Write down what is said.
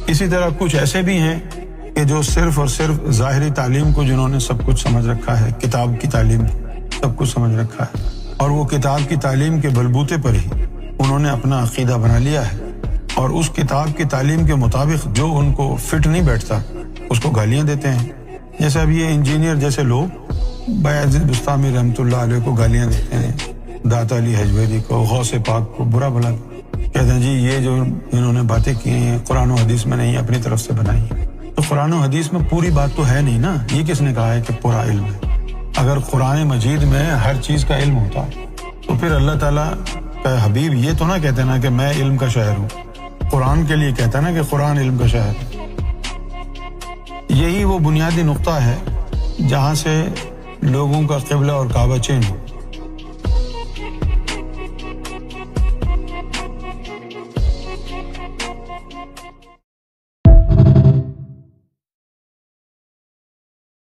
اسی طرح کچھ ایسے بھی ہیں کہ جو صرف اور صرف ظاہری تعلیم کو جنہوں نے سب کچھ سمجھ رکھا ہے، کتاب کی تعلیم سب کچھ سمجھ رکھا ہے، اور وہ کتاب کی تعلیم کے بلبوتے پر ہی انہوں نے اپنا عقیدہ بنا لیا ہے، اور اس کتاب کی تعلیم کے مطابق جو ان کو فٹ نہیں بیٹھتا اس کو گالیاں دیتے ہیں. جیسے اب یہ انجینئر جیسے لوگ بایزید بستامی رحمۃ اللہ علیہ کو گالیاں دیتے ہیں، داتا علی حجویری کو، غوث پاک کو برا بھلا کہتے ہیں جی یہ جو انہوں نے باتیں کی ہیں قرآن و حدیث میں نہیں، اپنی طرف سے بنائی ہیں. تو قرآن و حدیث میں پوری بات تو ہے نہیں نا، یہ کس نے کہا ہے کہ پورا علم ہے؟ اگر قرآن مجید میں ہر چیز کا علم ہوتا تو پھر اللہ تعالیٰ کا حبیب یہ تو نہ کہتے نا کہ میں علم کا شاعر ہوں، قرآن کے لیے کہتا نا کہ قرآن علم کا شاعر ہے. یہی وہ بنیادی نقطہ ہے جہاں سے لوگوں کا قبلہ اور کعبہ چینج ہو.